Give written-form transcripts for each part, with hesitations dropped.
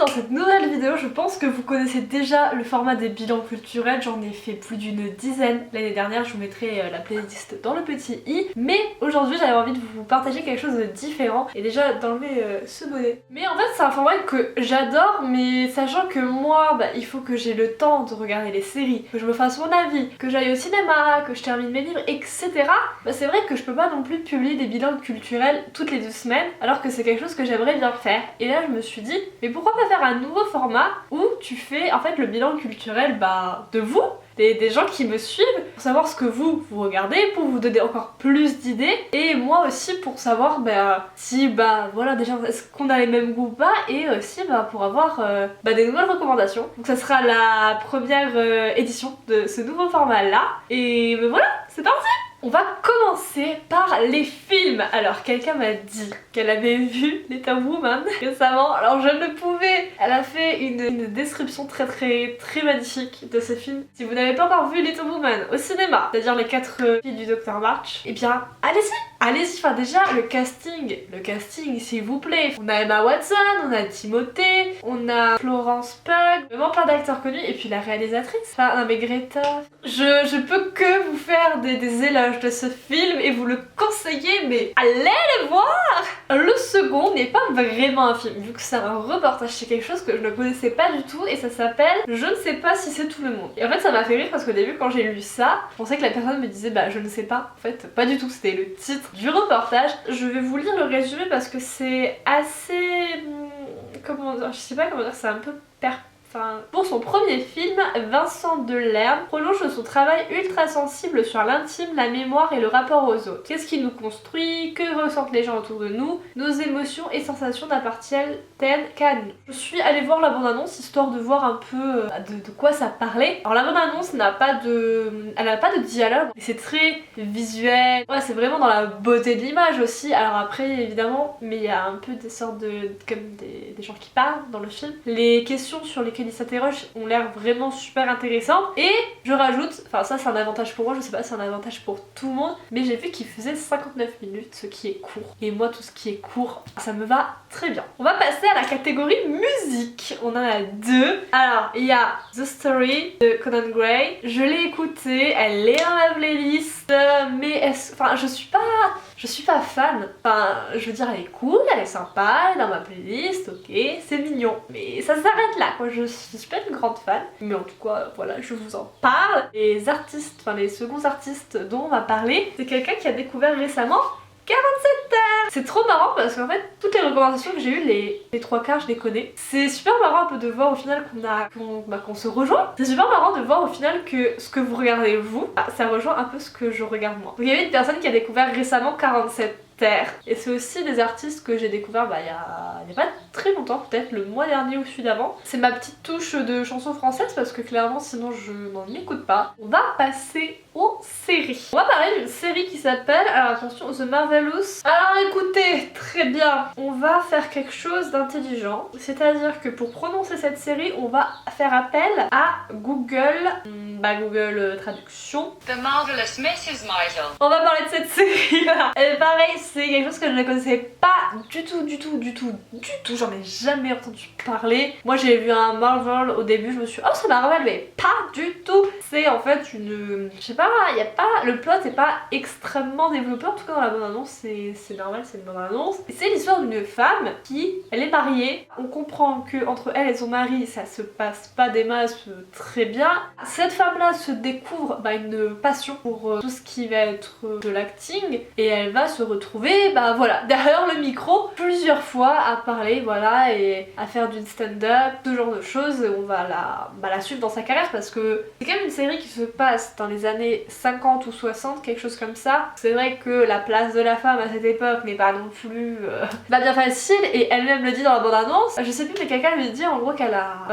dans cette nouvelle vidéo, je pense que vous connaissez déjà le format des bilans culturels, j'en ai fait plus d'une dizaine l'année dernière, je vous mettrai la playlist dans le petit i, mais aujourd'hui j'avais envie de vous partager quelque chose de différent et déjà d'enlever ce bonnet. Mais en fait c'est un format que j'adore, mais sachant que moi il faut que j'ai le temps de regarder les séries, que je me fasse mon avis, que j'aille au cinéma, que je termine mes livres, etc. C'est vrai que je peux pas non plus publier des bilans culturels toutes les 2 semaines alors que c'est quelque chose que j'aimerais bien faire. Et là je me suis dit, mais pourquoi pas faire un nouveau format où tu fais en fait le bilan culturel de vous, des gens qui me suivent, pour savoir ce que vous regardez, pour vous donner encore plus d'idées, et moi aussi pour savoir si voilà déjà est-ce qu'on a les mêmes goûts ou pas, et aussi pour avoir des nouvelles recommandations. Donc ça sera la première édition de ce nouveau format là, et voilà, c'est parti! On va commencer par les films. Alors quelqu'un m'a dit qu'elle avait vu Little Woman récemment, alors je ne pouvais. Elle a fait une description très magnifique de ce film. Si vous n'avez pas encore vu Little Woman au cinéma, c'est-à-dire les 4 filles du Dr March, eh bien allez-y, enfin déjà le casting s'il vous plaît. On a Emma Watson, on a Timothée, on a Florence Pugh, vraiment plein d'acteurs connus, et puis la réalisatrice, enfin non mais Greta. Je peux que vous faire des éloges de ce film et vous le conseiller, mais allez le voir! Le second n'est pas vraiment un film, vu que c'est un reportage, c'est quelque chose que je ne connaissais pas du tout et ça s'appelle Je ne sais pas si c'est tout le monde. Et en fait ça m'a fait rire parce qu'au début quand j'ai lu ça, je pensais que la personne me disait je ne sais pas. En fait pas du tout, c'était le titre du reportage. Je vais vous lire le résumé parce que c'est assez... comment dire, je sais pas comment dire, c'est un peu pour son premier film, Vincent Delerme prolonge son travail ultra sensible sur l'intime, la mémoire et le rapport aux autres. Qu'est-ce qui nous construit? Que ressentent les gens autour de nous? Nos émotions et sensations n'appartiennent qu'à nous. Je suis allée voir la bande-annonce histoire de voir un peu de quoi ça parlait. Alors la bande-annonce n'a pas de dialogue, c'est très visuel. Ouais, c'est vraiment dans la beauté de l'image aussi. Alors après évidemment, mais il y a un peu des sortes comme des gens qui parlent dans le film. Les questions sur lesquelles ils s'interrogent ont l'air vraiment super intéressantes. Et je rajoute, enfin ça c'est un avantage pour moi, je sais pas si c'est un avantage pour tout le monde, mais j'ai vu qu'il faisait 59 minutes, ce qui est court. Et moi tout ce qui est court, ça me va très bien. On va passer à la catégorie musique. On en a 2. Alors il y a The Story de Conan Gray. Je l'ai écoutée, elle est dans ma playlist, mais je suis pas fan. Enfin, je veux dire, elle est cool, elle est sympa, elle est dans ma playlist, ok, c'est mignon. Mais ça s'arrête là, quoi. Je suis pas une grande fan. Mais en tout cas, voilà, je vous en parle. Les artistes, enfin les seconds artistes dont on va parler, c'est quelqu'un qui a découvert récemment 47 heures. C'est trop marrant parce qu'en fait toutes les recommandations que j'ai eues, les 3 quarts je les connais. C'est super marrant un peu de voir au final qu'on se rejoint. C'est super marrant de voir au final que ce que vous regardez vous, ça rejoint un peu ce que je regarde moi. Donc il y avait une personne qui a découvert récemment 47 terre. Et c'est aussi des artistes que j'ai découvert il y a pas très longtemps, peut-être le mois dernier ou celui d'avant. C'est ma petite touche de chanson française parce que clairement sinon je n'en écoute pas. On va passer aux séries. On va parler d'une série qui s'appelle, alors attention, The Marvelous. Alors écoutez, très bien, on va faire quelque chose d'intelligent. C'est-à-dire que pour prononcer cette série, on va faire appel à Google, Google Traduction. The Marvelous Mrs. Maisel. On va parler de cette série là. Et pareil, c'est quelque chose que je ne connaissais pas du tout, j'en ai jamais entendu parler. Moi j'ai vu un Marvel au début, je me suis dit, oh c'est Marvel, mais pas du tout. C'est en fait je sais pas, il y a pas, le plot est pas extrêmement développé, en tout cas dans la bande-annonce c'est normal, c'est une bande-annonce. C'est l'histoire d'une femme qui, elle est mariée, on comprend que entre elle et son mari ça se passe pas des masses très bien. Cette femme là se découvre une passion pour tout ce qui va être de l'acting et elle va se retrouver derrière le micro plusieurs fois à parler et à faire du stand-up, ce genre de choses. On va la suivre dans sa carrière parce que c'est quand même une série qui se passe dans les années 50 ou 60, quelque chose comme ça. C'est vrai que la place de la femme à cette époque n'est pas non plus pas bien facile et elle-même le dit dans la bande-annonce. Je sais plus, mais quelqu'un lui dit en gros qu'elle a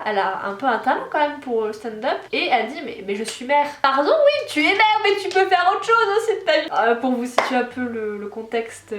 elle a un peu un talent quand même pour le stand-up et elle dit mais je suis mère. Pardon, oui tu es mère mais tu peux faire autre chose aussi de ta vie. Pour vous situer un peu le contexte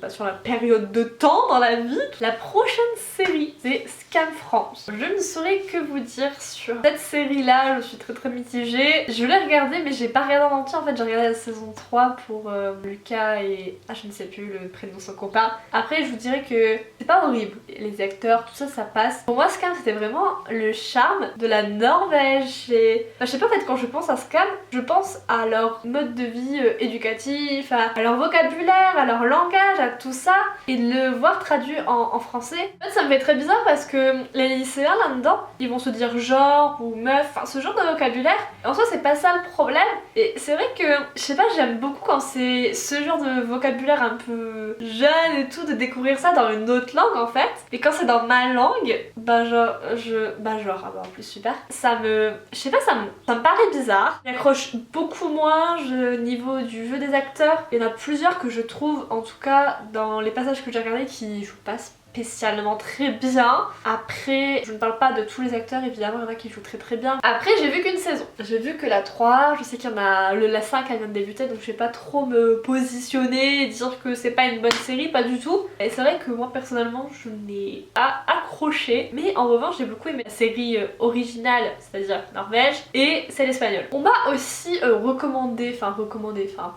sur la période de temps dans la vie, la prochaine série c'est Scam France. Je ne saurais que vous dire sur cette série-là, je suis très mitigée. Je voulais regarder mais j'ai pas regardé en entier, en fait j'ai regardé la saison 3 pour Lucas et... ah je ne sais plus le prénom de son copain. Après je vous dirais que c'est pas horrible, les acteurs, tout ça ça passe. Pour moi Scam c'était vraiment le charme de la Norvège et... enfin, je sais pas en fait quand je pense à Scam, je pense à leur mode de vie éducatif, à leur vocabulaire, à leur langage, à tout ça et de le voir traduit en français. En fait ça me fait très bizarre parce que les lycéens là-dedans, ils vont se dire genre ou meuf, enfin ce genre de vocabulaire. Et en soi c'est pas ça le problème. Et c'est vrai que, je sais pas, j'aime beaucoup quand c'est ce genre de vocabulaire un peu jeune et tout, de découvrir ça dans une autre langue en fait. Et quand c'est dans ma langue, bah genre, ah bah en plus super. Ça me, je sais pas, ça me paraît bizarre. J'accroche beaucoup moins au niveau du jeu des acteurs. Il y en a plusieurs que je trouve, en tout cas dans les passages que j'ai regardés, qui jouent pas spécialement très bien. Après, je ne parle pas de tous les acteurs, évidemment, il y en a qui jouent très bien. Après, j'ai vu qu'une saison. J'ai vu que la 3, je sais qu'il y en a la 5, elle vient de débuter, donc je vais pas trop me positionner et dire que c'est pas une bonne série, pas du tout. Et c'est vrai que moi, personnellement, je n'ai pas accroché. Mais en revanche, j'ai beaucoup aimé la série originale, c'est-à-dire Norvège, et celle espagnole. On m'a aussi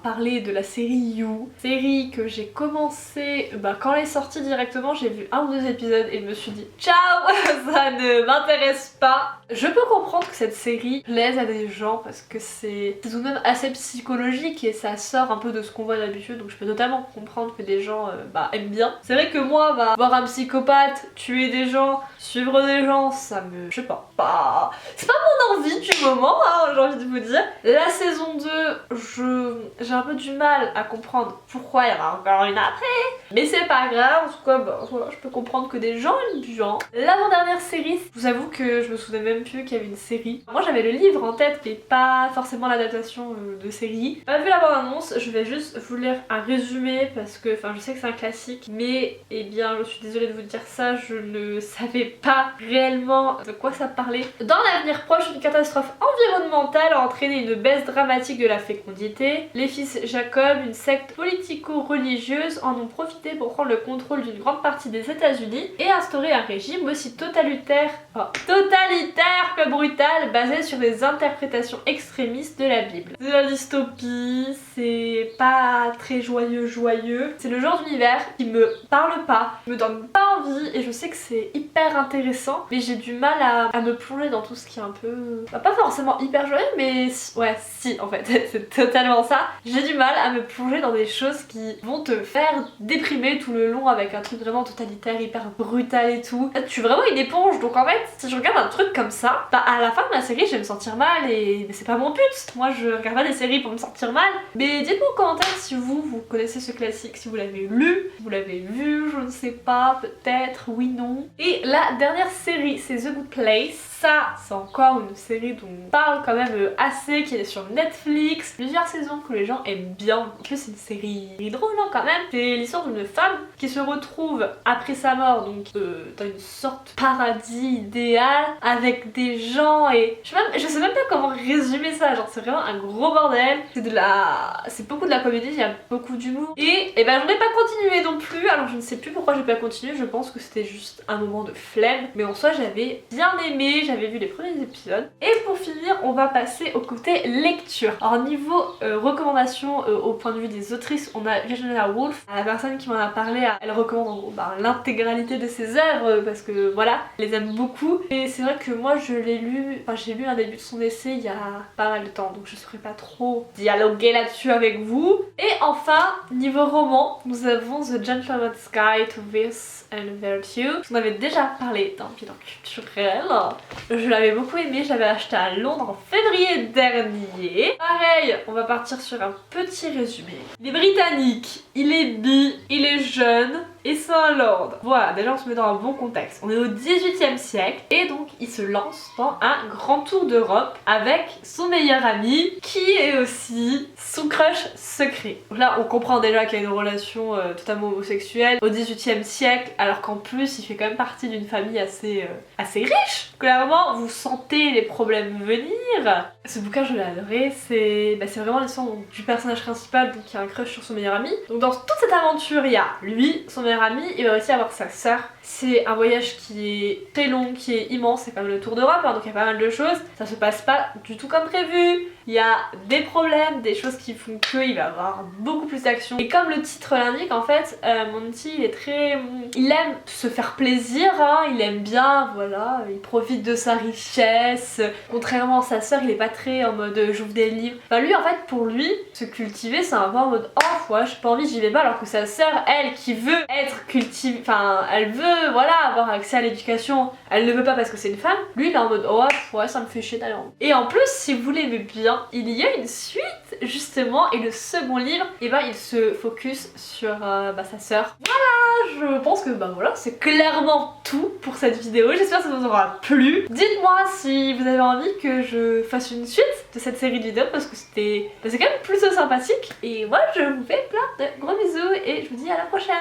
parlé de la série You. Série que j'ai commencé, quand elle est sortie directement, j'ai vu un ou deux épisodes et je me suis dit ciao, ça ne m'intéresse pas. Je peux comprendre que cette série plaise à des gens parce que c'est tout de même assez psychologique et ça sort un peu de ce qu'on voit d'habitude, donc je peux totalement comprendre que des gens aiment bien. C'est vrai que moi, voir un psychopathe tuer des gens, suivre des gens, ça me... je sais pas, c'est pas mon envie du moment, hein, j'ai envie de vous dire. La saison 2, j'ai un peu du mal à comprendre pourquoi il y en a encore une après, mais c'est pas grave, en tout cas, voilà, je peux comprendre que des gens aiment bien. L'avant-dernière série, je vous avoue que je me souvenais même plus qu'il y avait une série. Moi j'avais le livre en tête mais pas forcément l'adaptation de série. Pas vu la bande-annonce, je vais juste vous lire un résumé parce que je sais que c'est un classique mais eh bien je suis désolée de vous dire ça, je ne savais pas réellement de quoi ça parlait. Dans l'avenir proche, une catastrophe environnementale a entraîné une baisse dramatique de la fécondité. Les fils Jacob, une secte politico-religieuse, en ont profité pour prendre le contrôle d'une grande partie des États-Unis et instaurer un régime aussi totalitaire que brutal, basé sur des interprétations extrémistes de la Bible. C'est la dystopie, c'est pas très joyeux. C'est le genre d'univers qui me parle pas, me donne pas envie et je sais que c'est hyper intéressant mais j'ai du mal à me plonger dans tout ce qui est un peu... pas forcément hyper joyeux mais ouais si en fait c'est totalement ça. J'ai du mal à me plonger dans des choses qui vont te faire déprimer tout le long avec un truc vraiment totalitaire, hyper brutal et tout. Je suis vraiment une éponge donc en fait si je regarde un truc comme ça, à la fin de la série je vais me sentir mal et c'est pas mon but. Moi je regarde pas des séries pour me sentir mal. Mais dites-moi en commentaire si vous connaissez ce classique, si vous l'avez lu, si vous l'avez vu, je ne sais pas, peut-être, oui, non. Et la dernière série c'est The Good Place. Ça, c'est encore une série dont on parle quand même assez, qui est sur Netflix. Plusieurs saisons que les gens aiment bien. En plus, c'est une série drôle hein, quand même. C'est l'histoire d'une femme qui se retrouve après sa mort, donc dans une sorte de paradis idéal avec des gens et... je sais même pas comment résumer ça, genre c'est vraiment un gros bordel. C'est beaucoup de la comédie, il y a beaucoup d'humour. Et j'en ai pas continué non plus, alors je ne sais plus pourquoi j'ai pas continué, je pense que c'était juste un moment de flemme. Mais en soi, j'avais bien aimé, j'avais vu les premiers épisodes. Et pour finir, on va passer au côté lecture. Alors niveau recommandation au point de vue des autrices, on a Virginia Woolf. La personne qui m'en a parlé, elle recommande en gros l'intégralité de ses œuvres parce que voilà, elle les aime beaucoup. Et c'est vrai que moi je l'ai lu, j'ai lu un début de son essai il y a pas mal de temps, donc je saurais pas trop dialoguer là-dessus avec vous. Et enfin, niveau roman, nous avons The Gentleman's Guide to Vice and Virtue. On avait déjà parlé d'un bilan culturel. Je l'avais beaucoup aimé, je l'avais acheté à Londres en février dernier. Pareil, on va partir sur un petit résumé. Il est britannique, il est bi, il est jeune et c'est un lord. Voilà, déjà on se met dans un bon contexte. On est au 18e siècle et donc il se lance dans un grand tour d'Europe avec son meilleur ami qui est aussi son crush secret. Donc là on comprend déjà qu'il y a une relation totalement homosexuelle au 18e siècle alors qu'en plus il fait quand même partie d'une famille assez riche. Clairement, vous sentez les problèmes venir. Ce bouquin, je l'ai adoré, c'est vraiment l'histoire du personnage principal donc, qui a un crush sur son meilleur ami. Donc dans toute cette aventure, il y a lui, son meilleur ami, il va aussi avoir sa sœur. C'est un voyage qui est très long, qui est immense, c'est comme le tour d'Europe, hein, donc il y a pas mal de choses. Ça se passe pas du tout comme prévu. Il y a des problèmes, des choses qui font qu'il va y avoir beaucoup plus d'action. Et comme le titre l'indique, en fait, Monty, il aime se faire plaisir, hein, il aime bien, voilà, il profite de sa richesse. Contrairement à sa sœur, il est pas très en mode j'ouvre des livres. Enfin lui, en fait, pour lui, se cultiver, c'est un peu en mode oh, ouais, j'ai pas envie, j'y vais pas. Alors que sa sœur, elle, qui veut être cultivée, enfin, elle veut, voilà, avoir accès à l'éducation, elle ne veut pas parce que c'est une femme. Lui, il est en mode oh, ouais, ça me fait chier d'aller en haut. Et en plus, si vous l'aimez bien, il y a une suite justement, et le second livre, et ben il se focus sur sa sœur. Voilà, je pense que voilà, c'est clairement tout pour cette vidéo. J'espère que ça vous aura plu. Dites-moi si vous avez envie que je fasse une suite de cette série de vidéos parce que c'est quand même plutôt sympathique. Et moi, je vous fais plein de gros bisous et je vous dis à la prochaine.